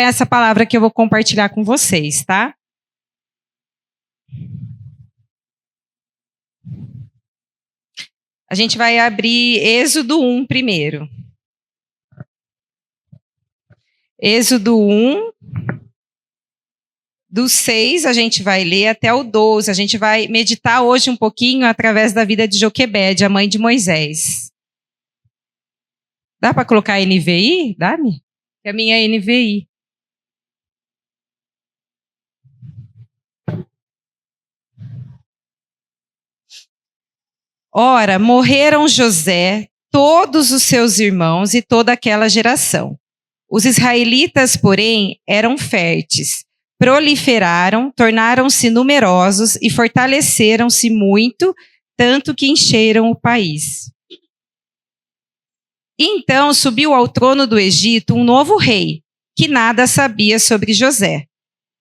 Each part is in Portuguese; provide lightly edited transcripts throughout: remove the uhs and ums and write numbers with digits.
essa palavra que eu vou compartilhar com vocês, tá? A gente vai abrir Êxodo 1 primeiro. Êxodo 1, do 6 a gente vai ler até o 12. A gente vai meditar hoje um pouquinho através da vida de Joquebede, a mãe de Moisés. Dá para colocar NVI? Dá-me? É a minha NVI. Ora, morreram José, todos os seus irmãos e toda aquela geração. Os israelitas, porém, eram férteis, proliferaram, tornaram-se numerosos e fortaleceram-se muito, tanto que encheram o país. Então subiu ao trono do Egito um novo rei, que nada sabia sobre José.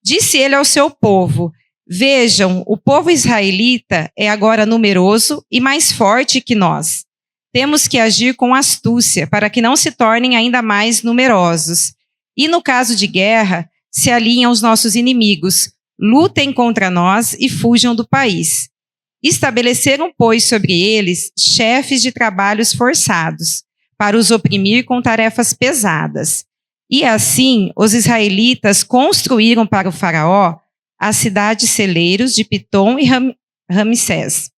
Disse ele ao seu povo: vejam, o povo israelita é agora numeroso e mais forte que nós. Temos que agir com astúcia para que não se tornem ainda mais numerosos. E no caso de guerra, se alinhem aos nossos inimigos, lutem contra nós e fujam do país. Estabeleceram, pois, sobre eles chefes de trabalhos forçados, para os oprimir com tarefas pesadas. E assim, os israelitas construíram para o faraó as cidades celeiros de Pitom e Ramsés.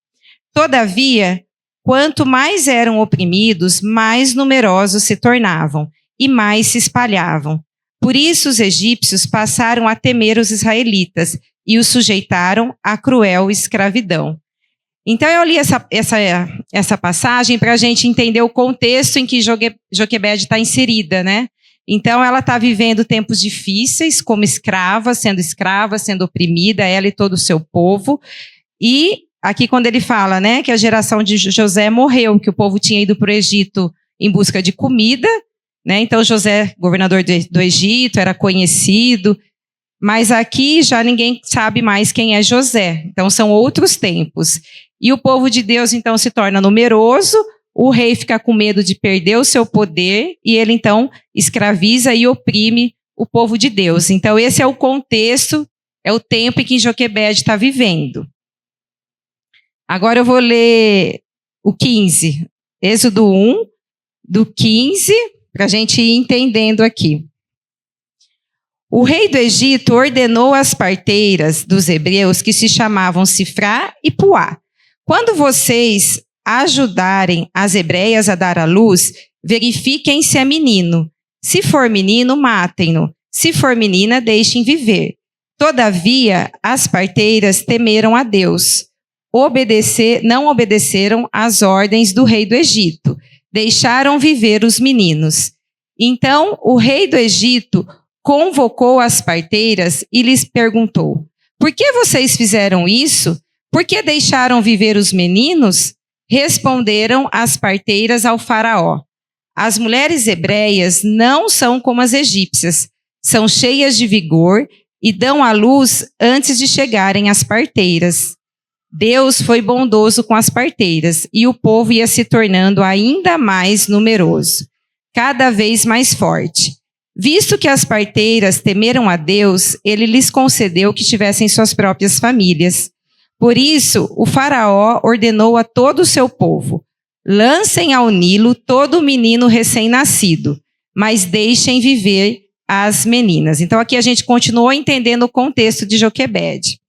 Todavia, quanto mais eram oprimidos, mais numerosos se tornavam e mais se espalhavam. Por isso os egípcios passaram a temer os israelitas e os sujeitaram à cruel escravidão. Então eu li essa passagem para a gente entender o contexto em que Joquebede está inserida, né? Então ela está vivendo tempos difíceis como escrava, sendo oprimida, ela e todo o seu povo. E aqui quando ele fala, né, que a geração de José morreu, que o povo tinha ido para o Egito em busca de comida, né? Então José, governador do Egito, era conhecido, mas aqui já ninguém sabe mais quem é José. Então são outros tempos. E o povo de Deus então se torna numeroso, o rei fica com medo de perder o seu poder e ele então escraviza e oprime o povo de Deus. Então esse é o contexto, é o tempo em que Joquebede está vivendo. Agora eu vou ler o 15, Êxodo 1, do 15, para a gente ir entendendo aqui. O rei do Egito ordenou às parteiras dos hebreus que se chamavam Sifrá e Puá: quando vocês ajudarem as hebreias a dar à luz, verifiquem se é menino. Se for menino, matem-no. Se for menina, deixem viver. Todavia, as parteiras temeram a Deus. Não obedeceram às ordens do rei do Egito. Deixaram viver os meninos. Então, o rei do Egito convocou as parteiras e lhes perguntou: por que vocês fizeram isso? Por que deixaram viver os meninos? Responderam as parteiras ao faraó: as mulheres hebreias não são como as egípcias, são cheias de vigor e dão à luz antes de chegarem às parteiras. Deus foi bondoso com as parteiras e o povo ia se tornando ainda mais numeroso, cada vez mais forte. Visto que as parteiras temeram a Deus, ele lhes concedeu que tivessem suas próprias famílias. Por isso, o faraó ordenou a todo o seu povo: lancem ao Nilo todo menino recém-nascido, mas deixem viver as meninas. Então aqui a gente continuou entendendo o contexto de Joquebede.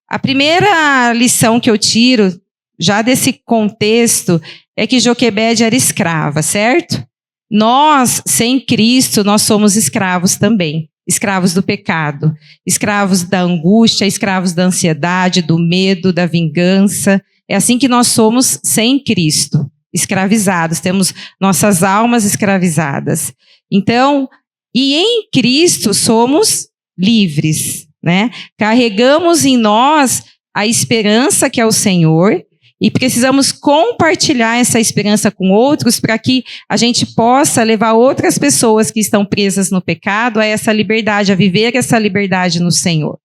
A primeira lição que eu tiro já desse contexto é que Joquebede era escrava, certo? Nós, sem Cristo, nós somos escravos também. Escravos do pecado, escravos da angústia, escravos da ansiedade, do medo, da vingança. É assim que nós somos sem Cristo, escravizados, temos nossas almas escravizadas. Então, e em Cristo somos livres, né? Carregamos em nós a esperança que é o Senhor e precisamos compartilhar essa esperança com outros para que a gente possa levar outras pessoas que estão presas no pecado a essa liberdade, a viver essa liberdade no Senhor.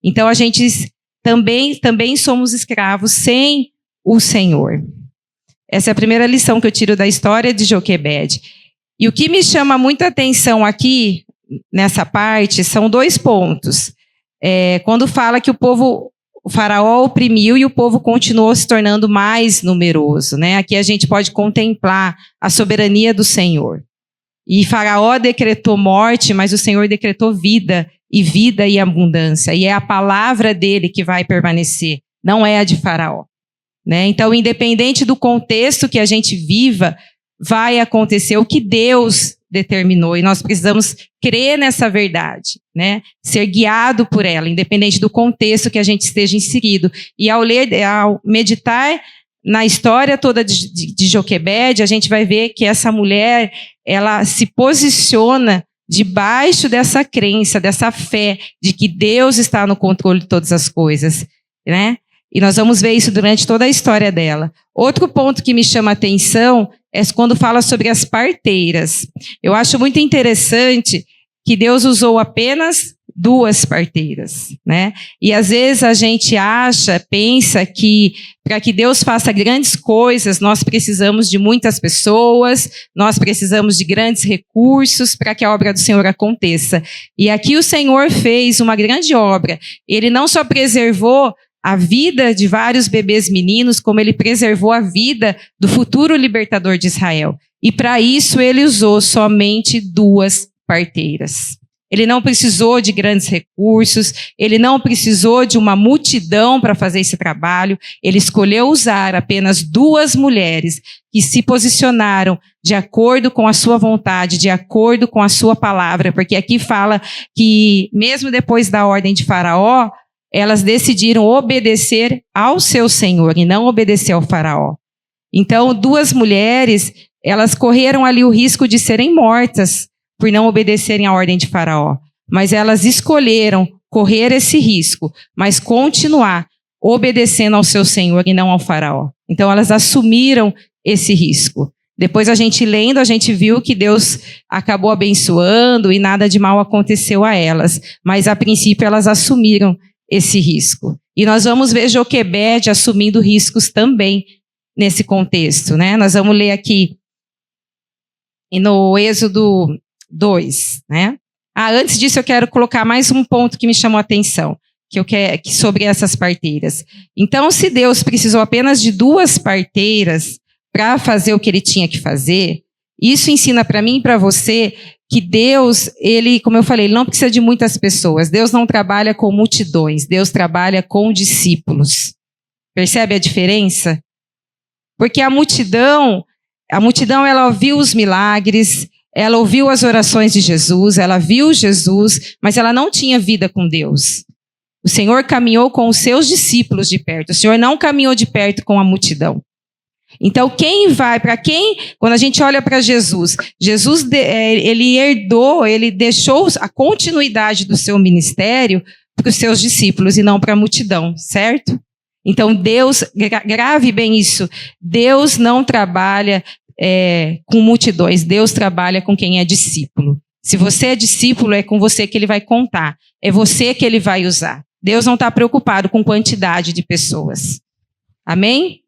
Então a gente também somos escravos sem o Senhor. Essa é a primeira lição que eu tiro da história de Joquebede. E o que me chama muita atenção aqui, nessa parte são 2 pontos. Quando fala que o faraó oprimiu e o povo continuou se tornando mais numeroso, né? Aqui a gente pode contemplar a soberania do Senhor. E faraó decretou morte, mas o Senhor decretou vida e abundância. E é a palavra dele que vai permanecer, não é a de faraó, né? Então, independente do contexto que a gente viva, vai acontecer o que Deus determinou. E nós precisamos crer nessa verdade, né? Ser guiado por ela, independente do contexto que a gente esteja inserido. E ao meditar na história toda de Joquebede, a gente vai ver que essa mulher, ela se posiciona debaixo dessa crença, dessa fé de que Deus está no controle de todas as coisas, né? E nós vamos ver isso durante toda a história dela. Outro ponto que me chama a atenção é quando fala sobre as parteiras. Eu acho muito interessante que Deus usou apenas 2 parteiras, né? E às vezes a gente pensa que para que Deus faça grandes coisas, nós precisamos de muitas pessoas, nós precisamos de grandes recursos para que a obra do Senhor aconteça. E aqui o Senhor fez uma grande obra. Ele não só preservou a vida de vários bebês meninos, como ele preservou a vida do futuro libertador de Israel. E para isso ele usou somente 2 parteiras. Ele não precisou de grandes recursos, ele não precisou de uma multidão para fazer esse trabalho. Ele escolheu usar apenas 2 mulheres que se posicionaram de acordo com a sua vontade, de acordo com a sua palavra, porque aqui fala que mesmo depois da ordem de Faraó, elas decidiram obedecer ao seu Senhor e não obedecer ao faraó. Então, 2 mulheres, elas correram ali o risco de serem mortas por não obedecerem à ordem de faraó. Mas elas escolheram correr esse risco, mas continuar obedecendo ao seu Senhor e não ao faraó. Então, elas assumiram esse risco. Depois, a gente lendo, a gente viu que Deus acabou abençoando e nada de mal aconteceu a elas. Mas, a princípio, elas assumiram esse risco. E nós vamos ver Joquebede assumindo riscos também nesse contexto, né? Nós vamos ler aqui no Êxodo 2, né? Antes disso eu quero colocar mais um ponto que me chamou a atenção, sobre essas parteiras. Então, se Deus precisou apenas de 2 parteiras para fazer o que ele tinha que fazer, isso ensina para mim e para você que Deus, ele, como eu falei, ele não precisa de muitas pessoas. Deus não trabalha com multidões, Deus trabalha com discípulos. Percebe a diferença? Porque a multidão ela ouviu os milagres, ela ouviu as orações de Jesus, ela viu Jesus, mas ela não tinha vida com Deus. O Senhor caminhou com os seus discípulos de perto, o Senhor não caminhou de perto com a multidão. Então, quando a gente olha para Jesus, ele deixou a continuidade do seu ministério para os seus discípulos e não para a multidão, certo? Então, Deus, grave bem isso, Deus não trabalha com multidões, Deus trabalha com quem é discípulo. Se você é discípulo, é com você que ele vai contar, é você que ele vai usar. Deus não está preocupado com quantidade de pessoas. Amém?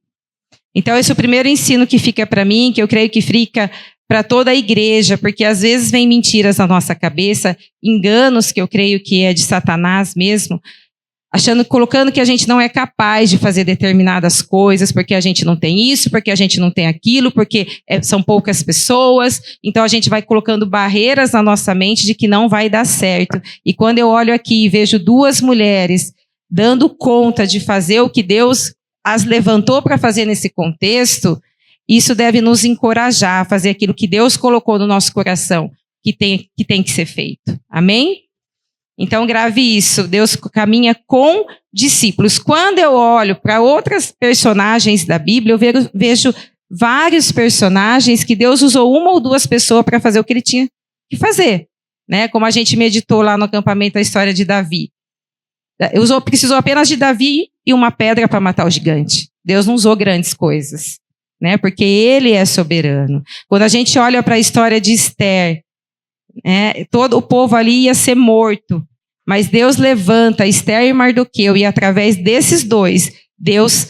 Então, esse é o primeiro ensino que fica para mim, que eu creio que fica para toda a igreja, porque às vezes vem mentiras na nossa cabeça, enganos que eu creio que é de Satanás mesmo, colocando que a gente não é capaz de fazer determinadas coisas, porque a gente não tem isso, porque a gente não tem aquilo, porque são poucas pessoas. Então, a gente vai colocando barreiras na nossa mente de que não vai dar certo. E quando eu olho aqui e vejo 2 mulheres dando conta de fazer o que Deus as levantou para fazer nesse contexto, isso deve nos encorajar a fazer aquilo que Deus colocou no nosso coração, que tem que ser feito. Amém? Então, grave isso. Deus caminha com discípulos. Quando eu olho para outras personagens da Bíblia, eu vejo vários personagens que Deus usou 1 ou 2 pessoas para fazer o que ele tinha que fazer, né? Como a gente meditou lá no acampamento a história de Davi. Precisou apenas de Davi e uma pedra para matar o gigante. Deus não usou grandes coisas, né? Porque ele é soberano. Quando a gente olha para a história de Esther, né, todo o povo ali ia ser morto, mas Deus levanta Esther e Mardoqueu, e através desses 2, Deus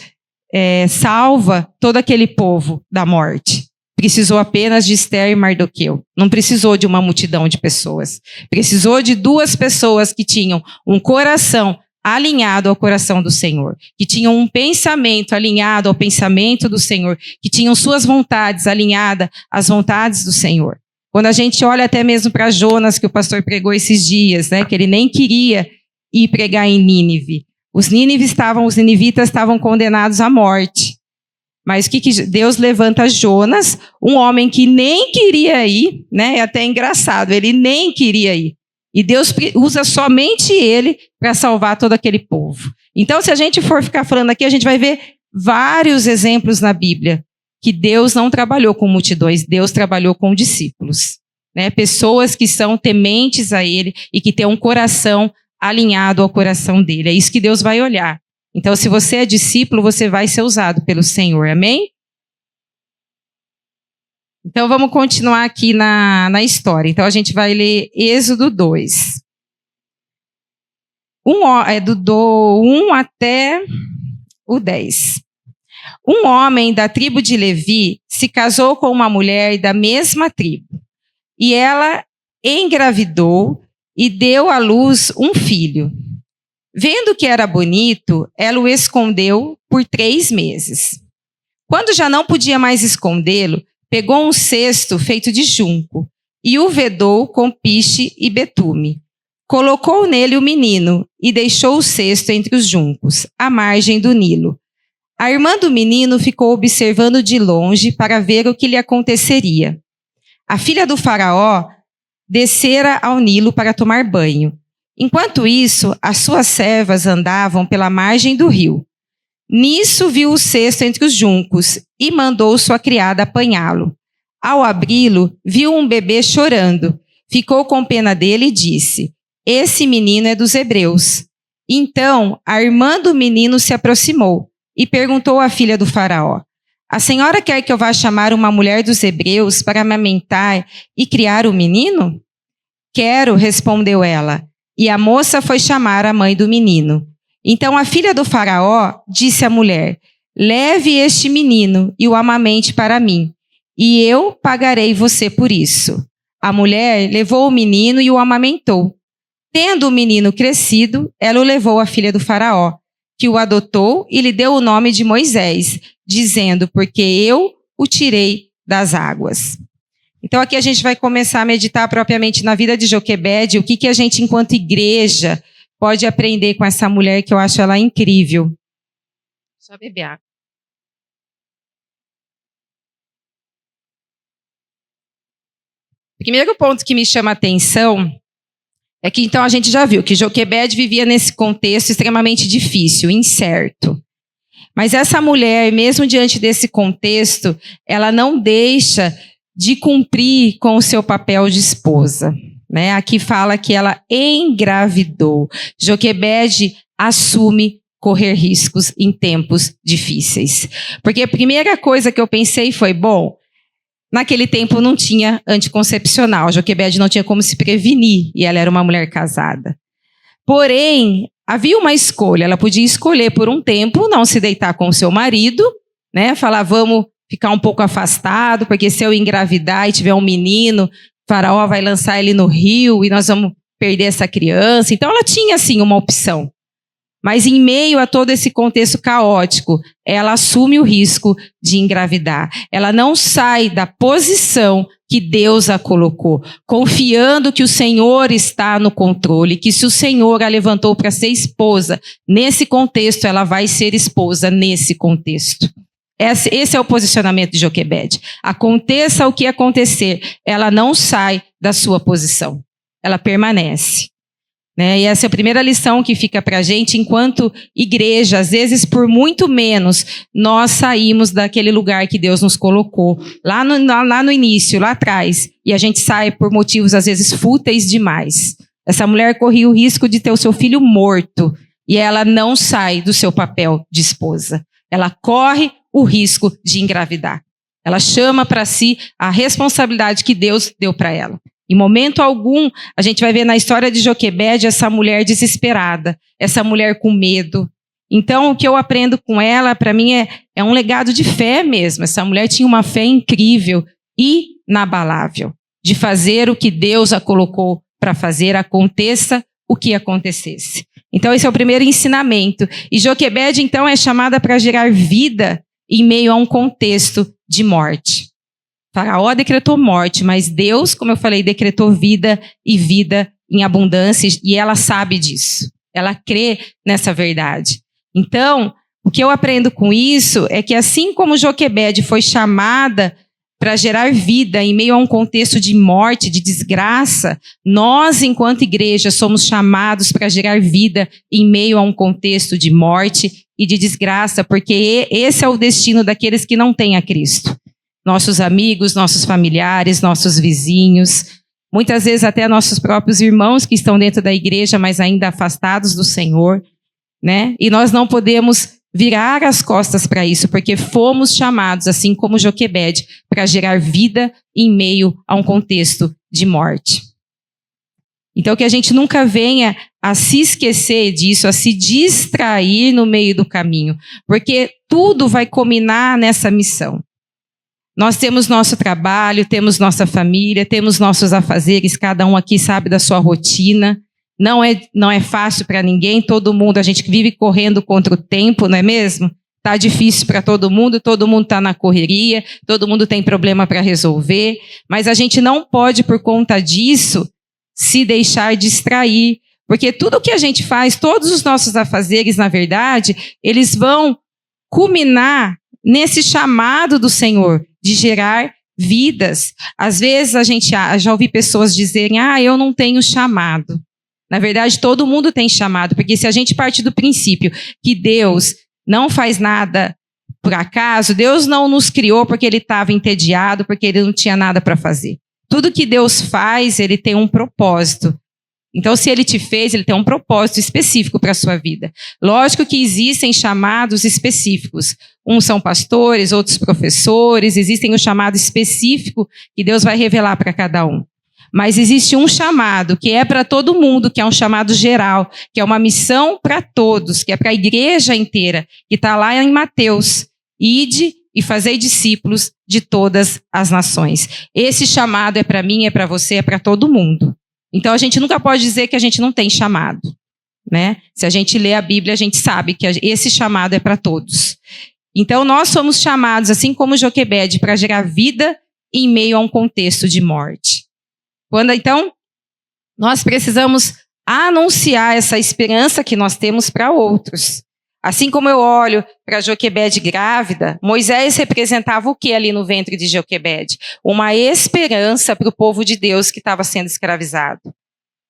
salva todo aquele povo da morte. Precisou apenas de Esther e Mardoqueu. Não precisou de uma multidão de pessoas. Precisou de 2 pessoas que tinham um coração alinhado ao coração do Senhor, que tinham um pensamento alinhado ao pensamento do Senhor, que tinham suas vontades alinhadas às vontades do Senhor. Quando a gente olha até mesmo para Jonas, que o pastor pregou esses dias, né, que ele nem queria ir pregar em Nínive. Os ninivitas estavam condenados à morte. Mas o que Deus levanta Jonas, um homem que nem queria ir, né? É até engraçado, ele nem queria ir. E Deus usa somente ele para salvar todo aquele povo. Então, se a gente for ficar falando aqui, a gente vai ver vários exemplos na Bíblia que Deus não trabalhou com multidões, Deus trabalhou com discípulos, né? Pessoas que são tementes a ele e que têm um coração alinhado ao coração dele. É isso que Deus vai olhar. Então, se você é discípulo, você vai ser usado pelo Senhor, amém? Então, vamos continuar aqui na história. Então, a gente vai ler Êxodo 2. Do 1 até o 10. Um homem da tribo de Levi se casou com uma mulher da mesma tribo. E ela engravidou e deu à luz um filho. Vendo que era bonito, ela o escondeu por 3 meses. Quando já não podia mais escondê-lo, pegou um cesto feito de junco e o vedou com piche e betume. Colocou nele o menino e deixou o cesto entre os juncos, à margem do Nilo. A irmã do menino ficou observando de longe para ver o que lhe aconteceria. A filha do faraó descera ao Nilo para tomar banho. Enquanto isso, as suas servas andavam pela margem do rio. Nisso viu o cesto entre os juncos e mandou sua criada apanhá-lo. Ao abri-lo, viu um bebê chorando. Ficou com pena dele e disse: "Esse menino é dos hebreus." Então, a irmã do menino se aproximou e perguntou à filha do faraó: "A senhora quer que eu vá chamar uma mulher dos hebreus para amamentar e criar o menino?" "Quero", respondeu ela. E a moça foi chamar a mãe do menino. Então a filha do faraó disse à mulher: "Leve este menino e o amamente para mim, e eu pagarei você por isso." A mulher levou o menino e o amamentou. Tendo o menino crescido, ela o levou à filha do faraó, que o adotou e lhe deu o nome de Moisés, dizendo: "Porque eu o tirei das águas." Então aqui a gente vai começar a meditar propriamente na vida de Joquebede, o que a gente, enquanto igreja, pode aprender com essa mulher que eu acho ela incrível. Só beber água. O primeiro ponto que me chama a atenção é que então a gente já viu que Joquebede vivia nesse contexto extremamente difícil, incerto. Mas essa mulher, mesmo diante desse contexto, ela não deixa de cumprir com o seu papel de esposa, né? Aqui fala que ela engravidou. Joquebede assume correr riscos em tempos difíceis. Porque a primeira coisa que eu pensei foi, bom, naquele tempo não tinha anticoncepcional, Joquebede não tinha como se prevenir, e ela era uma mulher casada. Porém, havia uma escolha, ela podia escolher por um tempo não se deitar com o seu marido, né? Falar, vamos ficar um pouco afastado, porque se eu engravidar e tiver um menino, o faraó vai lançar ele no rio e nós vamos perder essa criança. Então ela tinha, sim, uma opção. Mas em meio a todo esse contexto caótico, ela assume o risco de engravidar. Ela não sai da posição que Deus a colocou, confiando que o Senhor está no controle, que se o Senhor a levantou para ser esposa, nesse contexto ela vai ser esposa nesse contexto. Esse é o posicionamento de Joquebede. Aconteça o que acontecer, ela não sai da sua posição. Ela permanece. Né? E essa é a primeira lição que fica para a gente, enquanto igreja, às vezes por muito menos, nós saímos daquele lugar que Deus nos colocou, lá no início, lá atrás, e a gente sai por motivos às vezes fúteis demais. Essa mulher corria o risco de ter o seu filho morto, e ela não sai do seu papel de esposa. Ela corre o risco de engravidar. Ela chama para si a responsabilidade que Deus deu para ela. Em momento algum, a gente vai ver na história de Joquebede essa mulher desesperada, essa mulher com medo. Então, o que eu aprendo com ela, para mim, é um legado de fé mesmo. Essa mulher tinha uma fé incrível, inabalável, de fazer o que Deus a colocou para fazer, aconteça o que acontecesse. Então, esse é o primeiro ensinamento. E Joquebede, então, é chamada para gerar vida em meio a um contexto de morte. Faraó decretou morte, mas Deus, como eu falei, decretou vida e vida em abundância, e ela sabe disso. Ela crê nessa verdade. Então, o que eu aprendo com isso é que assim como Joquebede foi chamada para gerar vida em meio a um contexto de morte, de desgraça, nós, enquanto igreja, somos chamados para gerar vida em meio a um contexto de morte e de desgraça, porque esse é o destino daqueles que não têm a Cristo. Nossos amigos, nossos familiares, nossos vizinhos, muitas vezes até nossos próprios irmãos que estão dentro da igreja, mas ainda afastados do Senhor, né? E nós não podemos virar as costas para isso, porque fomos chamados, assim como Joquebede, para gerar vida em meio a um contexto de morte. Então, que a gente nunca venha a se esquecer disso, a se distrair no meio do caminho, porque tudo vai culminar nessa missão. Nós temos nosso trabalho, temos nossa família, temos nossos afazeres, cada um aqui sabe da sua rotina. Não é fácil para ninguém, todo mundo, a gente vive correndo contra o tempo, não é mesmo? Está difícil para todo mundo está na correria, todo mundo tem problema para resolver, mas a gente não pode, por conta disso, se deixar distrair, porque tudo que a gente faz, todos os nossos afazeres, na verdade, eles vão culminar nesse chamado do Senhor de gerar vidas. Às vezes já ouvi pessoas dizerem, eu não tenho chamado. Na verdade, todo mundo tem chamado, porque se a gente parte do princípio que Deus não faz nada por acaso, Deus não nos criou porque Ele estava entediado, porque Ele não tinha nada para fazer. Tudo que Deus faz, Ele tem um propósito. Então, se Ele te fez, Ele tem um propósito específico para a sua vida. Lógico que existem chamados específicos. Uns são pastores, outros professores, existem o chamado específico que Deus vai revelar para cada um. Mas existe um chamado que é para todo mundo, que é um chamado geral, que é uma missão para todos, que é para a igreja inteira, que está lá em Mateus. Ide e fazei discípulos de todas as nações. Esse chamado é para mim, é para você, é para todo mundo. Então a gente nunca pode dizer que a gente não tem chamado, né? Se a gente lê a Bíblia, a gente sabe que esse chamado é para todos. Então nós somos chamados, assim como Joquebede, para gerar vida em meio a um contexto de morte. Então, nós precisamos anunciar essa esperança que nós temos para outros. Assim como eu olho para Joquebede grávida, Moisés representava o que ali no ventre de Joquebede? Uma esperança para o povo de Deus que estava sendo escravizado.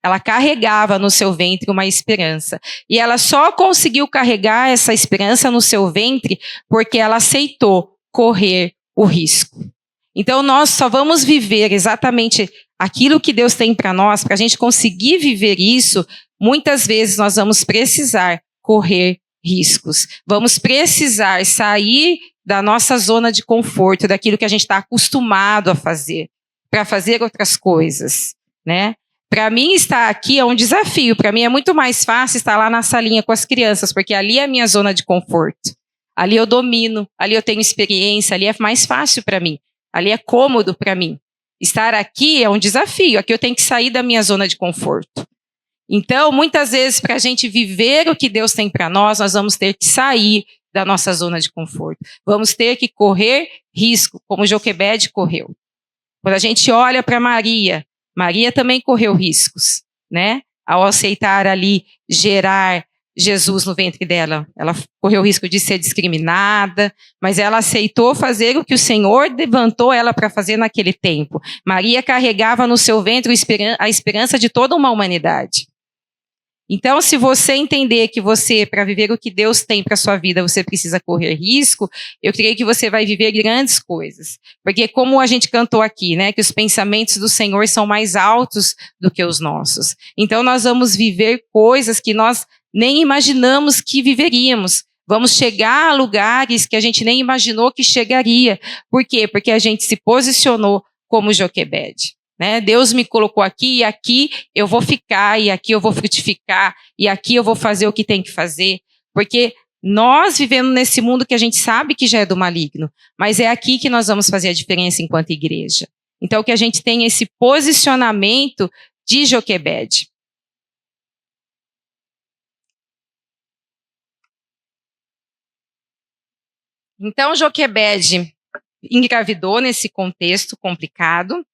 Ela carregava no seu ventre uma esperança. E ela só conseguiu carregar essa esperança no seu ventre porque ela aceitou correr o risco. Então, nós só vamos viver exatamente aquilo que Deus tem para nós, para a gente conseguir viver isso, muitas vezes nós vamos precisar correr riscos. Vamos precisar sair da nossa zona de conforto, daquilo que a gente está acostumado a fazer, para fazer outras coisas, né? Para mim, estar aqui é um desafio. Para mim, é muito mais fácil estar lá na salinha com as crianças, porque ali é a minha zona de conforto. Ali eu domino, ali eu tenho experiência, ali é mais fácil para mim. Ali é cômodo para mim. Estar aqui é um desafio. Aqui eu tenho que sair da minha zona de conforto. Então, muitas vezes, para a gente viver o que Deus tem para nós vamos ter que sair da nossa zona de conforto. Vamos ter que correr risco, como Joquebede correu. Quando a gente olha para Maria, Maria também correu riscos, né? Ao aceitar ali gerar Jesus no ventre dela. Ela correu o risco de ser discriminada, mas ela aceitou fazer o que o Senhor levantou ela para fazer naquele tempo. Maria carregava no seu ventre a esperança de toda uma humanidade. Então, se você entender que você, para viver o que Deus tem para a sua vida, você precisa correr risco, eu creio que você vai viver grandes coisas. Porque como a gente cantou aqui, né, que os pensamentos do Senhor são mais altos do que os nossos. Então, nós vamos viver coisas que nós nem imaginamos que viveríamos. Vamos chegar a lugares que a gente nem imaginou que chegaria. Por quê? Porque a gente se posicionou como Joquebede. Né? Deus me colocou aqui e aqui eu vou ficar, e aqui eu vou frutificar, e aqui eu vou fazer o que tem que fazer. Porque Nós vivemos nesse mundo que a gente sabe que já é do maligno, mas é aqui que nós vamos fazer a diferença enquanto igreja. Então, que a gente tenha esse posicionamento de Joquebede. Então, Joquebede engravidou nesse contexto complicado.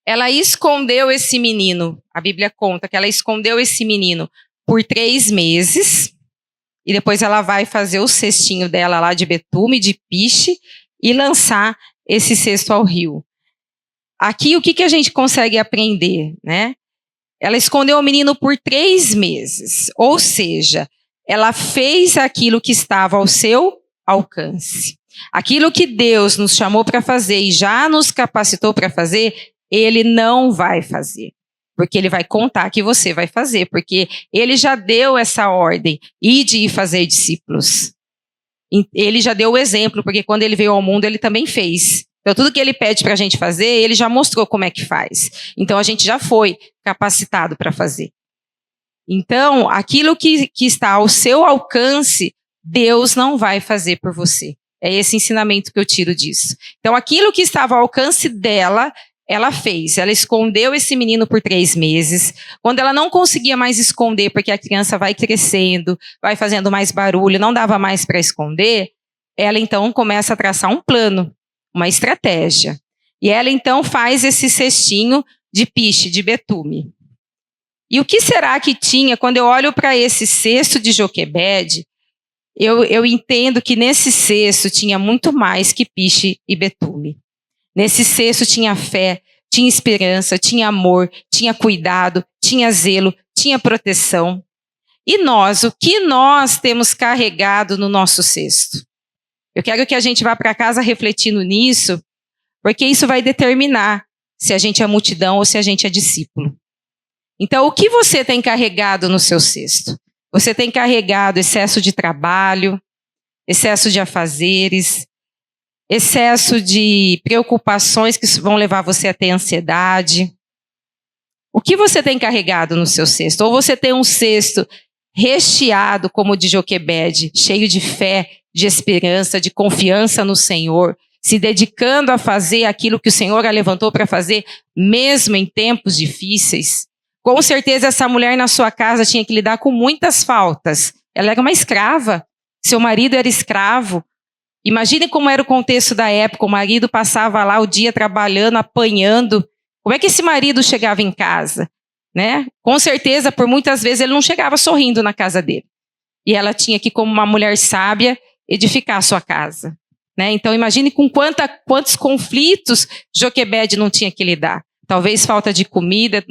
Ela escondeu esse menino. A Bíblia conta que ela escondeu esse menino por 3 meses. E depois ela vai fazer o cestinho dela lá de betume, de piche, e lançar esse cesto ao rio. Aqui, o que a gente consegue aprender, né? Ela escondeu o menino por 3 meses. Ou seja, ela fez aquilo que estava ao seu alcance. Aquilo que Deus nos chamou para fazer e já nos capacitou para fazer, Ele não vai fazer. Porque Ele vai contar que você vai fazer. Porque Ele já deu essa ordem, ide e fazer discípulos. Ele já deu o exemplo, porque quando Ele veio ao mundo, Ele também fez. Então, tudo que Ele pede para a gente fazer, Ele já mostrou como é que faz. Então, a gente já foi capacitado para fazer. Então, aquilo que está ao seu alcance, Deus não vai fazer por você. É esse ensinamento que eu tiro disso. Então, aquilo que estava ao alcance dela, ela fez. Ela escondeu esse menino por 3 meses. Quando ela não conseguia mais esconder, porque a criança vai crescendo, vai fazendo mais barulho, não dava mais para esconder, ela então começa a traçar um plano, uma estratégia. E ela então faz esse cestinho de piche, de betume. E o que será que tinha, quando eu olho para esse cesto de Joquebede, eu entendo que nesse cesto tinha muito mais que piche e betume. Nesse cesto tinha fé, tinha esperança, tinha amor, tinha cuidado, tinha zelo, tinha proteção. E nós, o que nós temos carregado no nosso cesto? Eu quero que a gente vá para casa refletindo nisso, porque isso vai determinar se a gente é multidão ou se a gente é discípulo. Então, o que você tem carregado no seu cesto? Você tem carregado excesso de trabalho, excesso de afazeres, excesso de preocupações que vão levar você a ter ansiedade? O que você tem carregado no seu cesto? Ou você tem um cesto recheado, como o de Joquebede, cheio de fé, de esperança, de confiança no Senhor, se dedicando a fazer aquilo que o Senhor a levantou para fazer, mesmo em tempos difíceis? Com certeza essa mulher na sua casa tinha que lidar com muitas faltas. Ela era uma escrava, seu marido era escravo. Imagine como era o contexto da época, o marido passava lá o dia trabalhando, apanhando. Como é que esse marido chegava em casa? Né? Com certeza, por muitas vezes, ele não chegava sorrindo na casa dele. E ela tinha que, como uma mulher sábia, edificar a sua casa. Né? Então, imagine com quantos conflitos Joquebede não tinha que lidar. Talvez falta de comida,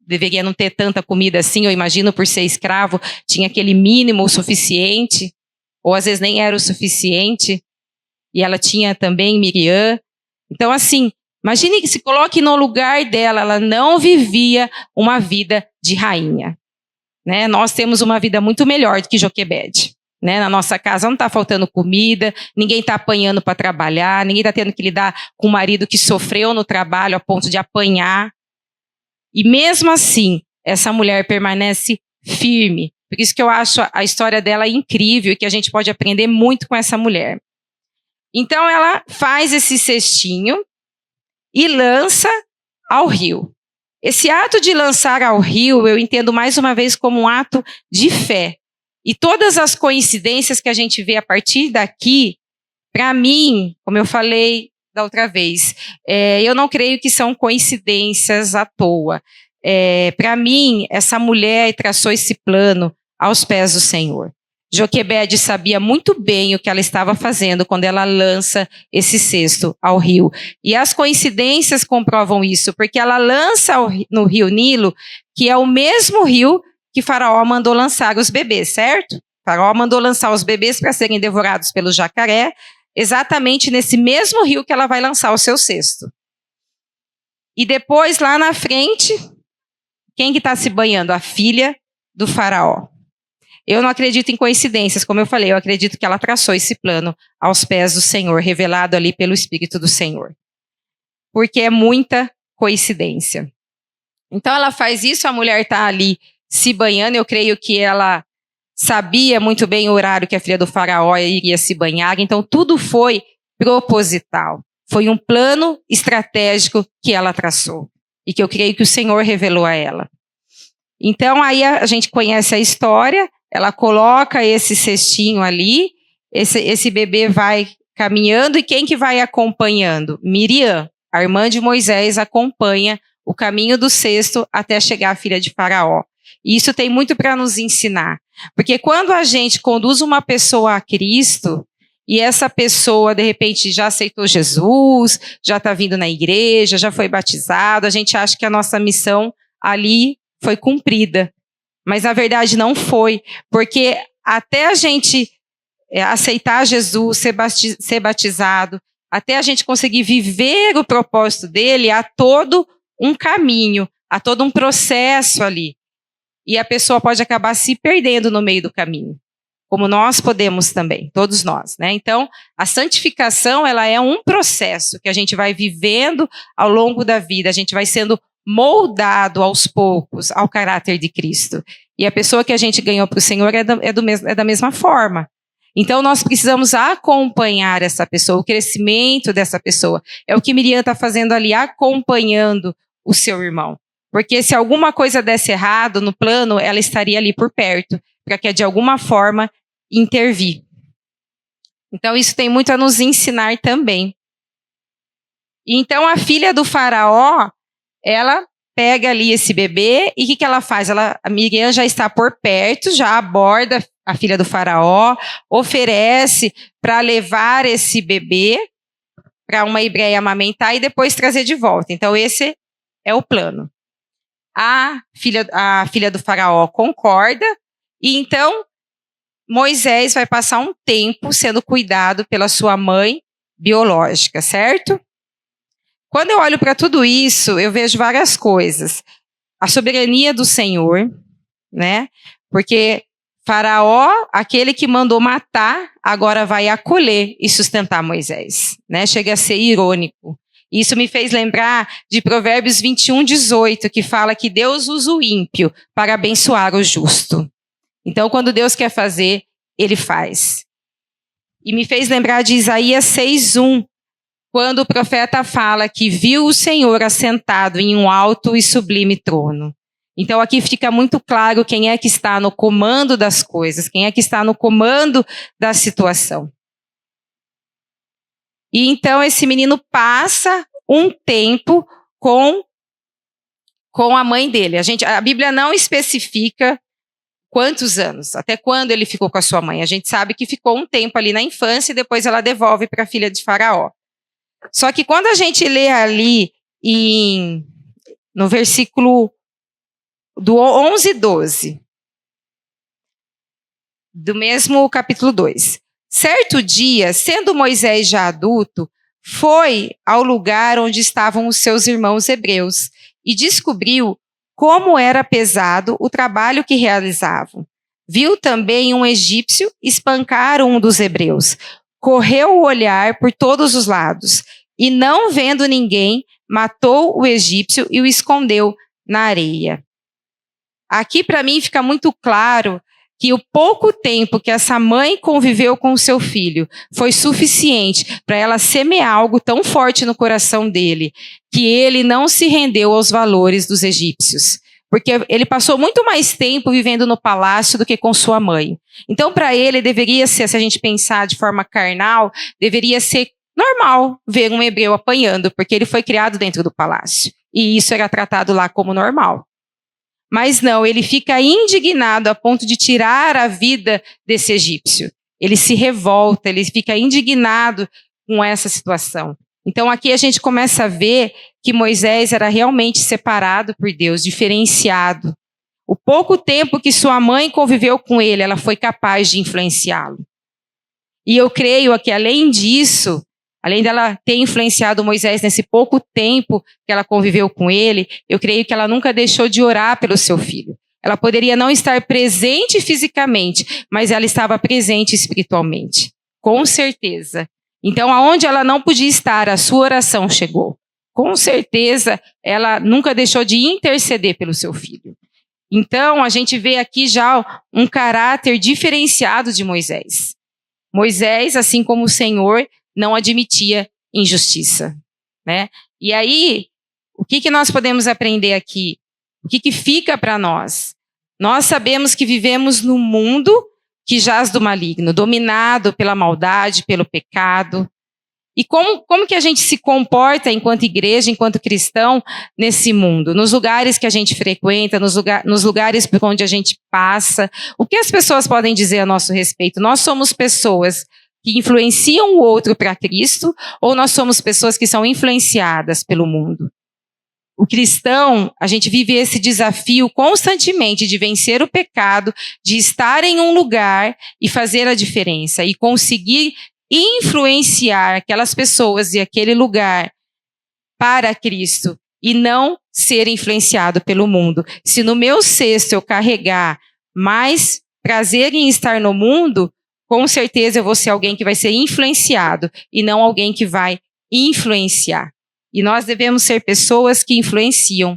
deveria não ter tanta comida assim, eu imagino, por ser escravo, tinha aquele mínimo o suficiente, ou às vezes nem era o suficiente, e ela tinha também Miriam. Então, assim, imagine que se coloque no lugar dela, ela não vivia uma vida de rainha. Né? Nós temos uma vida muito melhor do que Joquebede. Né? Na nossa casa não está faltando comida, ninguém está apanhando para trabalhar, ninguém está tendo que lidar com um marido que sofreu no trabalho a ponto de apanhar. E mesmo assim, essa mulher permanece firme. Por isso que eu acho a história dela incrível e que a gente pode aprender muito com essa mulher. Então ela faz esse cestinho e lança ao rio. Esse ato de lançar ao rio, eu entendo mais uma vez como um ato de fé. E todas as coincidências que a gente vê a partir daqui, para mim, como eu falei da outra vez, eu não creio que são coincidências à toa. Para mim, essa mulher traçou esse plano aos pés do Senhor. Joquebede sabia muito bem o que ela estava fazendo quando ela lança esse cesto ao rio. E as coincidências comprovam isso, porque ela lança no rio Nilo, que é o mesmo rio que Faraó mandou lançar os bebês, certo? Faraó mandou lançar os bebês para serem devorados pelo jacaré, exatamente nesse mesmo rio que ela vai lançar o seu cesto. E depois, lá na frente, quem que está se banhando? A filha do Faraó. Eu não acredito em coincidências, como eu falei, eu acredito que ela traçou esse plano aos pés do Senhor, revelado ali pelo Espírito do Senhor. Porque é muita coincidência. Então ela faz isso, a mulher está ali se banhando, eu creio que ela sabia muito bem o horário que a filha do faraó iria se banhar, então tudo foi proposital. Foi um plano estratégico que ela traçou e que eu creio que o Senhor revelou a ela. Então aí a gente conhece a história, ela coloca esse cestinho ali, esse bebê vai caminhando, e quem que vai acompanhando? Miriam, a irmã de Moisés, acompanha o caminho do cesto até chegar à filha de Faraó. E isso tem muito para nos ensinar, porque quando a gente conduz uma pessoa a Cristo, e essa pessoa, de repente, já aceitou Jesus, já está vindo na igreja, já foi batizado, a gente acha que a nossa missão ali foi cumprida. Mas, na verdade, não foi, porque até a gente aceitar Jesus, ser batizado, até a gente conseguir viver o propósito dele, há todo um caminho, há todo um processo ali. E a pessoa pode acabar se perdendo no meio do caminho, como nós podemos também, todos nós, né? Então, a santificação, ela é um processo que a gente vai vivendo ao longo da vida, a gente vai sendo moldado aos poucos ao caráter de Cristo. E a pessoa que a gente ganhou para o Senhor é da mesma forma. Então, nós precisamos acompanhar essa pessoa, o crescimento dessa pessoa. É o que Miriam está fazendo ali, acompanhando o seu irmão. Porque se alguma coisa desse errado no plano, ela estaria ali por perto, para que de alguma forma intervir. Então, isso tem muito a nos ensinar também. E então, a filha do faraó, ela pega ali esse bebê, e o que ela faz? A Miriam já está por perto, já aborda a filha do faraó, oferece para levar esse bebê para uma hebreia amamentar e depois trazer de volta. Então, esse é o plano. A filha do faraó concorda, e então Moisés vai passar um tempo sendo cuidado pela sua mãe biológica, certo? Quando eu olho para tudo isso, eu vejo várias coisas. A soberania do Senhor, né? Porque Faraó, aquele que mandou matar, agora vai acolher e sustentar Moisés, né? Chega a ser irônico. Isso me fez lembrar de Provérbios 21:18, que fala que Deus usa o ímpio para abençoar o justo. Então, quando Deus quer fazer, ele faz. E me fez lembrar de Isaías 6:1, quando o profeta fala que viu o Senhor assentado em um alto e sublime trono. Então, aqui fica muito claro quem é que está no comando das coisas, quem é que está no comando da situação. E então esse menino passa um tempo com a mãe dele. A Bíblia não especifica quantos anos, até quando ele ficou com a sua mãe. A gente sabe que ficou um tempo ali na infância e depois ela devolve para a filha de Faraó. Só que quando a gente lê ali no versículo do 11 e 12, do mesmo capítulo 2. Certo dia, sendo Moisés já adulto, foi ao lugar onde estavam os seus irmãos hebreus e descobriu como era pesado o trabalho que realizavam. Viu também um egípcio espancar um dos hebreus. Correu o olhar por todos os lados e, não vendo ninguém, matou o egípcio e o escondeu na areia. Aqui, para mim, fica muito claro que o pouco tempo que essa mãe conviveu com o seu filho foi suficiente para ela semear algo tão forte no coração dele, que ele não se rendeu aos valores dos egípcios. Porque ele passou muito mais tempo vivendo no palácio do que com sua mãe. Então, para ele, deveria ser, se a gente pensar de forma carnal, deveria ser normal ver um hebreu apanhando, porque ele foi criado dentro do palácio. E isso era tratado lá como normal. Mas não, ele fica indignado a ponto de tirar a vida desse egípcio. Ele se revolta, ele fica indignado com essa situação. Então aqui a gente começa a ver que Moisés era realmente separado por Deus, diferenciado. O pouco tempo que sua mãe conviveu com ele, ela foi capaz de influenciá-lo. E eu creio que além disso, além dela ter influenciado Moisés nesse pouco tempo que ela conviveu com ele, eu creio que ela nunca deixou de orar pelo seu filho. Ela poderia não estar presente fisicamente, mas ela estava presente espiritualmente. Com certeza. Então, aonde ela não podia estar, a sua oração chegou. Com certeza, ela nunca deixou de interceder pelo seu filho. Então, a gente vê aqui já um caráter diferenciado de Moisés. Moisés, assim como o Senhor, não admitia injustiça, né? E aí, o que nós podemos aprender aqui? O que fica para nós? Nós sabemos que vivemos num mundo que jaz do maligno, dominado pela maldade, pelo pecado. E como que a gente se comporta enquanto igreja, enquanto cristão, nesse mundo? Nos lugares que a gente frequenta, nos lugares por onde a gente passa. O que as pessoas podem dizer a nosso respeito? Nós somos pessoas que influenciam o outro para Cristo, ou nós somos pessoas que são influenciadas pelo mundo? O cristão, a gente vive esse desafio constantemente de vencer o pecado, de estar em um lugar e fazer a diferença, e conseguir influenciar aquelas pessoas e aquele lugar para Cristo e não ser influenciado pelo mundo. Se no meu cesto eu carregar mais prazer em estar no mundo, com certeza eu vou ser alguém que vai ser influenciado e não alguém que vai influenciar. E nós devemos ser pessoas que influenciam.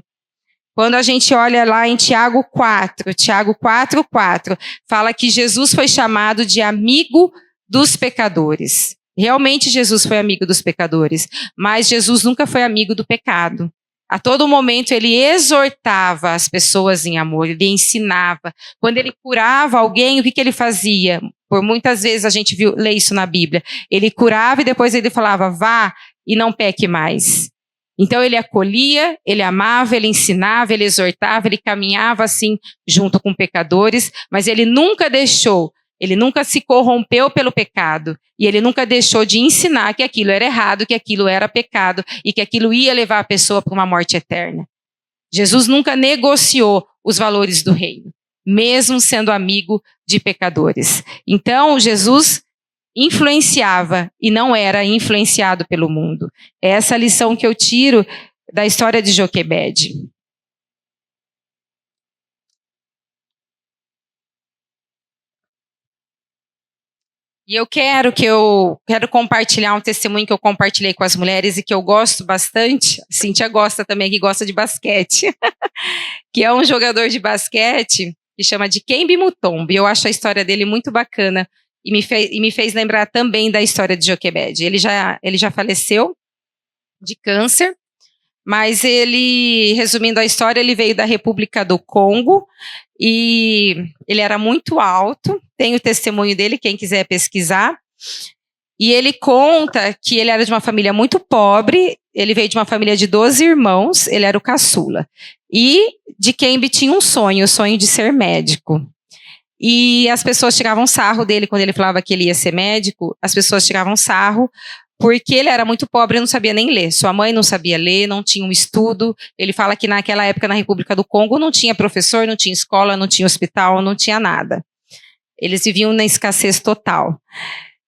Quando a gente olha lá em Tiago 4:4, fala que Jesus foi chamado de amigo dos pecadores. Realmente Jesus foi amigo dos pecadores, mas Jesus nunca foi amigo do pecado. A todo momento ele exortava as pessoas em amor, ele ensinava. Quando ele curava alguém, o que ele fazia? Por muitas vezes a gente lê isso na Bíblia. Ele curava e depois ele falava, vá e não peque mais. Então ele acolhia, ele amava, ele ensinava, ele exortava, ele caminhava assim junto com pecadores, mas ele nunca se corrompeu pelo pecado, e ele nunca deixou de ensinar que aquilo era errado, que aquilo era pecado, e que aquilo ia levar a pessoa para uma morte eterna. Jesus nunca negociou os valores do reino, mesmo sendo amigo de pecadores. Então, Jesus influenciava e não era influenciado pelo mundo. É essa a lição que eu tiro da história de Joquebede. E eu quero compartilhar um testemunho que eu compartilhei com as mulheres e que eu gosto bastante. A Cíntia gosta também, que gosta de basquete. Que é um jogador de basquete que chama Dikembe Mutombo. Eu acho a história dele muito bacana e me fez lembrar também da história de Joquebede. Ele já faleceu de câncer, mas resumindo a história, ele veio da República do Congo e ele era muito alto. Tem o testemunho dele, quem quiser pesquisar. E ele conta que ele era de uma família muito pobre, ele veio de uma família de 12 irmãos, ele era o caçula. E Dikembe tinha um sonho, o sonho de ser médico. E as pessoas tiravam sarro dele quando ele falava que ele ia ser médico, as pessoas tiravam sarro porque ele era muito pobre e não sabia nem ler. Sua mãe não sabia ler, não tinha um estudo. Ele fala que naquela época na República do Congo não tinha professor, não tinha escola, não tinha hospital, não tinha nada. Eles viviam na escassez total.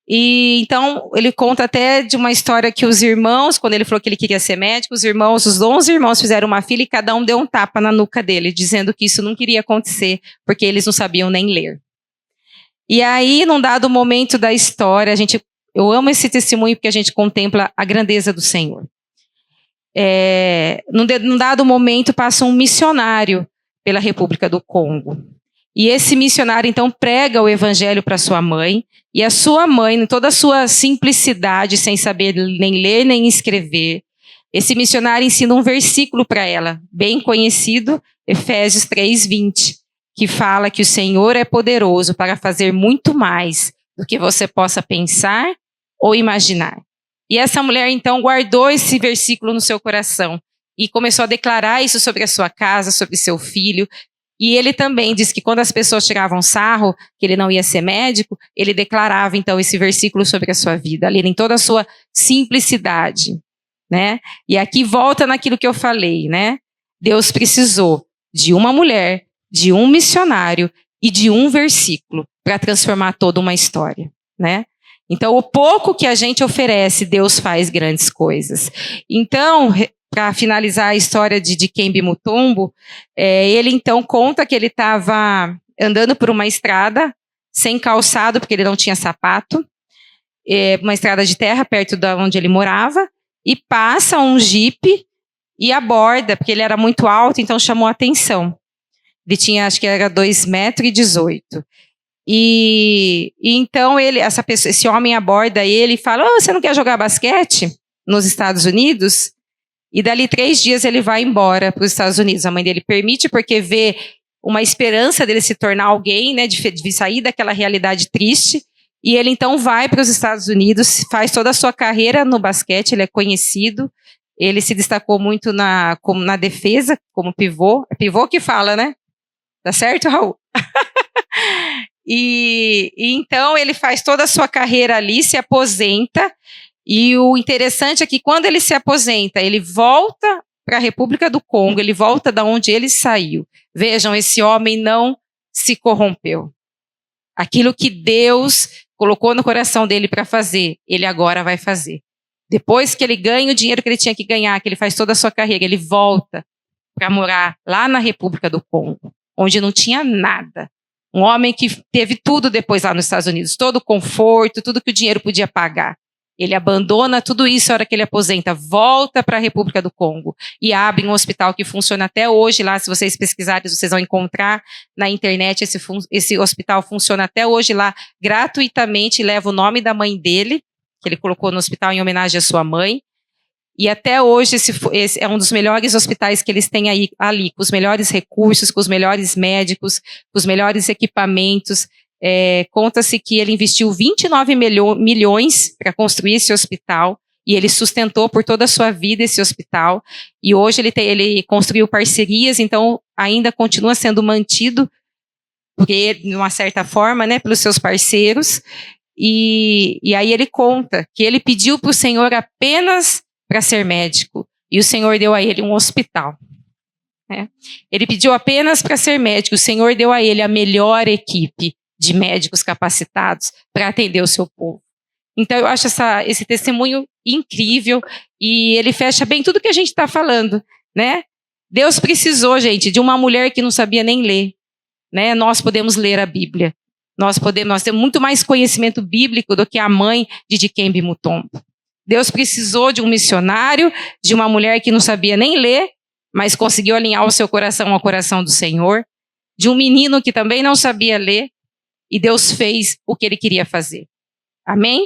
E então ele conta até de uma história que os irmãos, quando ele falou que ele queria ser médico, os 11 irmãos fizeram uma fila e cada um deu um tapa na nuca dele, dizendo que isso não queria acontecer, porque eles não sabiam nem ler. E aí, num dado momento da história, eu amo esse testemunho porque a gente contempla a grandeza do Senhor. Num dado momento, passa um missionário pela República do Congo. E esse missionário, então, prega o evangelho para sua mãe, e a sua mãe, em toda a sua simplicidade, sem saber nem ler nem escrever, esse missionário ensina um versículo para ela, bem conhecido, Efésios 3:20, que fala que o Senhor é poderoso para fazer muito mais do que você possa pensar ou imaginar. E essa mulher, então, guardou esse versículo no seu coração e começou a declarar isso sobre a sua casa, sobre seu filho. E ele também disse que quando as pessoas tiravam sarro, que ele não ia ser médico, ele declarava, então, esse versículo sobre a sua vida, ali em toda a sua simplicidade, né? E aqui volta naquilo que eu falei, né? Deus precisou de uma mulher, de um missionário e de um versículo para transformar toda uma história, né? Então, o pouco que a gente oferece, Deus faz grandes coisas. Então, para finalizar a história de Dikembe Mutombo, ele então conta que ele estava andando por uma estrada sem calçado, porque ele não tinha sapato, uma estrada de terra perto de onde ele morava, e passa um jipe e aborda, porque ele era muito alto, então chamou a atenção. Ele tinha, acho que era 2,18 m. E então esse homem aborda ele e fala: "Oh, você não quer jogar basquete nos Estados Unidos?" E dali 3 dias ele vai embora para os Estados Unidos. A mãe dele permite, porque vê uma esperança dele se tornar alguém, né, de sair daquela realidade triste. E ele então vai para os Estados Unidos, faz toda a sua carreira no basquete, ele é conhecido. Ele se destacou muito na defesa, como pivô. É pivô que fala, né? Tá certo, Raul? E então ele faz toda a sua carreira ali, se aposenta. E o interessante é que quando ele se aposenta, ele volta para a República do Congo, ele volta da onde ele saiu. Vejam, esse homem não se corrompeu. Aquilo que Deus colocou no coração dele para fazer, ele agora vai fazer. Depois que ele ganha o dinheiro que ele tinha que ganhar, que ele faz toda a sua carreira, ele volta para morar lá na República do Congo, onde não tinha nada. Um homem que teve tudo depois lá nos Estados Unidos, todo o conforto, tudo que o dinheiro podia pagar. Ele abandona tudo isso na hora que ele aposenta, volta para a República do Congo e abre um hospital que funciona até hoje lá. Se vocês pesquisarem, vocês vão encontrar na internet, esse hospital funciona até hoje lá gratuitamente, leva o nome da mãe dele, que ele colocou no hospital em homenagem à sua mãe. E até hoje esse é um dos melhores hospitais que eles têm ali, com os melhores recursos, com os melhores médicos, com os melhores equipamentos. Conta-se que ele investiu 29 milhões para construir esse hospital, e ele sustentou por toda a sua vida esse hospital. E hoje ele construiu parcerias, então ainda continua sendo mantido, porque, de uma certa forma, né, pelos seus parceiros. E aí ele conta que ele pediu para o Senhor apenas para ser médico, e o Senhor deu a ele um hospital. Ele pediu apenas para ser médico, o Senhor deu a ele a melhor equipe de médicos capacitados para atender o seu povo. Então eu acho esse testemunho incrível, e ele fecha bem tudo que a gente está falando, né? Deus precisou, gente, de uma mulher que não sabia nem ler, né? Nós podemos ler a Bíblia. Nós temos muito mais conhecimento bíblico do que a mãe de Dikembe Mutombo. Deus precisou de um missionário, de uma mulher que não sabia nem ler, mas conseguiu alinhar o seu coração ao coração do Senhor, de um menino que também não sabia ler, e Deus fez o que ele queria fazer. Amém?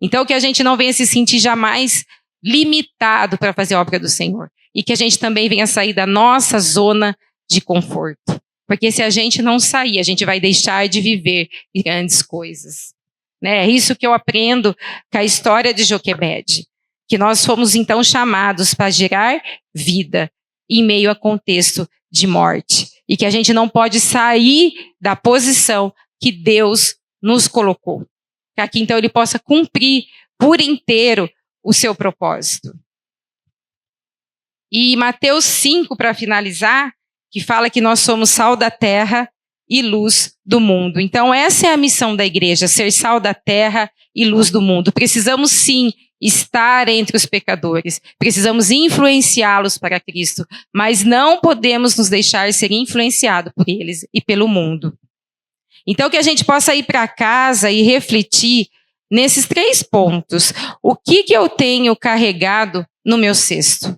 Então que a gente não venha se sentir jamais limitado para fazer a obra do Senhor, e que a gente também venha sair da nossa zona de conforto. Porque se a gente não sair, a gente vai deixar de viver grandes coisas. É isso que eu aprendo com a história de Joquebede, que nós fomos então chamados para gerar vida em meio a contexto de morte, e que a gente não pode sair da posição que Deus nos colocou, para que então ele possa cumprir por inteiro o seu propósito. E Mateus 5, para finalizar, que fala que nós somos sal da terra e luz do mundo. Então essa é a missão da igreja, ser sal da terra e luz do mundo. Precisamos sim estar entre os pecadores, precisamos influenciá-los para Cristo, mas não podemos nos deixar ser influenciados por eles e pelo mundo. Então que a gente possa ir para casa e refletir nesses 3 pontos. O que eu tenho carregado no meu cesto?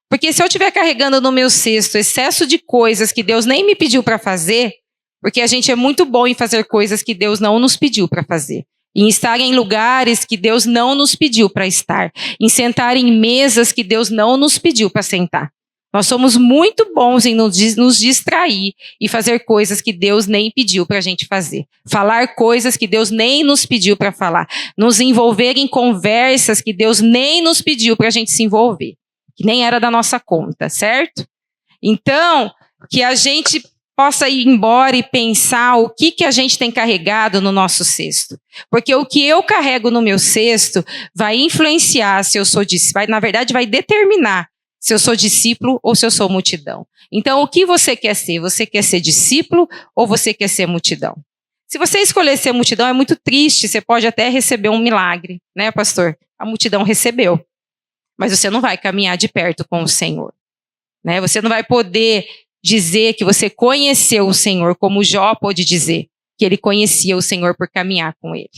Porque se eu estiver carregando no meu cesto excesso de coisas que Deus nem me pediu para fazer, porque a gente é muito bom em fazer coisas que Deus não nos pediu para fazer, em estar em lugares que Deus não nos pediu para estar, em sentar em mesas que Deus não nos pediu para sentar. Nós somos muito bons em nos distrair e fazer coisas que Deus nem pediu para a gente fazer. Falar coisas que Deus nem nos pediu para falar. Nos envolver em conversas que Deus nem nos pediu para a gente se envolver, que nem era da nossa conta, certo? Então, que a gente possa ir embora e pensar o que a gente tem carregado no nosso cesto. Porque o que eu carrego no meu cesto vai influenciar se eu sou discípulo, na verdade vai determinar se eu sou discípulo ou se eu sou multidão. Então, o que você quer ser? Você quer ser discípulo ou você quer ser multidão? Se você escolher ser multidão, é muito triste, você pode até receber um milagre, né, pastor? A multidão recebeu, mas você não vai caminhar de perto com o Senhor, né? Você não vai poder dizer que você conheceu o Senhor, como Jó pôde dizer que ele conhecia o Senhor por caminhar com ele.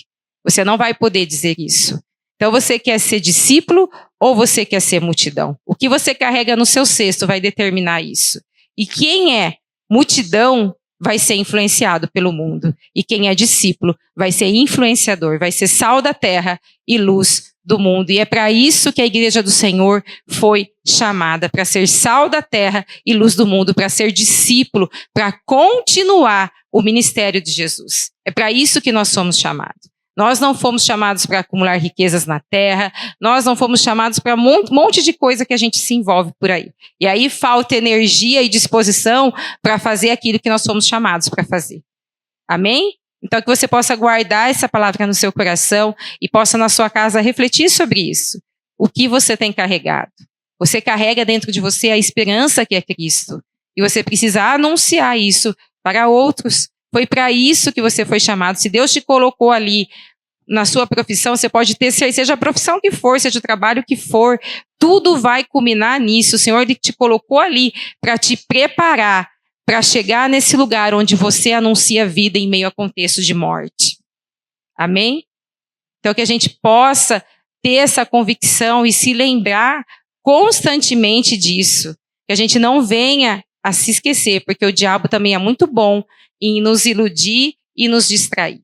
Você não vai poder dizer isso. Então você quer ser discípulo ou você quer ser multidão? O que você carrega no seu cesto vai determinar isso. E quem é multidão vai ser influenciado pelo mundo. E quem é discípulo vai ser influenciador, vai ser sal da terra e luz do mundo. E é para isso que a igreja do Senhor foi chamada, para ser sal da terra e luz do mundo, para ser discípulo, para continuar o ministério de Jesus. É para isso que nós somos chamados. Nós não fomos chamados para acumular riquezas na terra, nós não fomos chamados para um monte de coisa que a gente se envolve por aí. E aí falta energia e disposição para fazer aquilo que nós fomos chamados para fazer. Amém? Então que você possa guardar essa palavra no seu coração e possa na sua casa refletir sobre isso. O que você tem carregado? Você carrega dentro de você a esperança que é Cristo. E você precisa anunciar isso para outros. Foi para isso que você foi chamado. Se Deus te colocou ali na sua profissão, você pode ter, seja a profissão que for, seja o trabalho que for, tudo vai culminar nisso. O Senhor te colocou ali para te preparar, para chegar nesse lugar onde você anuncia vida em meio a contextos de morte. Amém? Então que a gente possa ter essa convicção e se lembrar constantemente disso. Que a gente não venha a se esquecer, porque o diabo também é muito bom em nos iludir e nos distrair.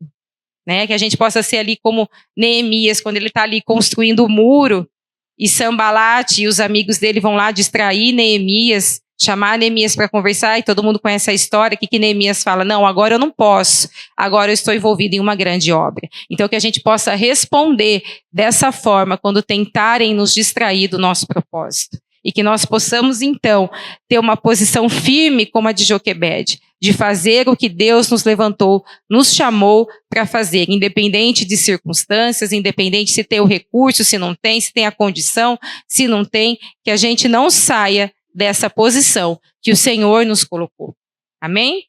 Né? Que a gente possa ser ali como Neemias, quando ele está ali construindo o muro, e Sambalate e os amigos dele vão lá distrair Neemias, chamar Neemias para conversar, e todo mundo conhece a história, que Neemias fala, não, agora eu não posso, agora eu estou envolvido em uma grande obra. Então que a gente possa responder dessa forma, quando tentarem nos distrair do nosso propósito. E que nós possamos, então, ter uma posição firme como a de Joquebede, de fazer o que Deus nos levantou, nos chamou para fazer, independente de circunstâncias, independente se tem o recurso, se não tem, se tem a condição, se não tem, que a gente não saia dessa posição que o Senhor nos colocou. Amém?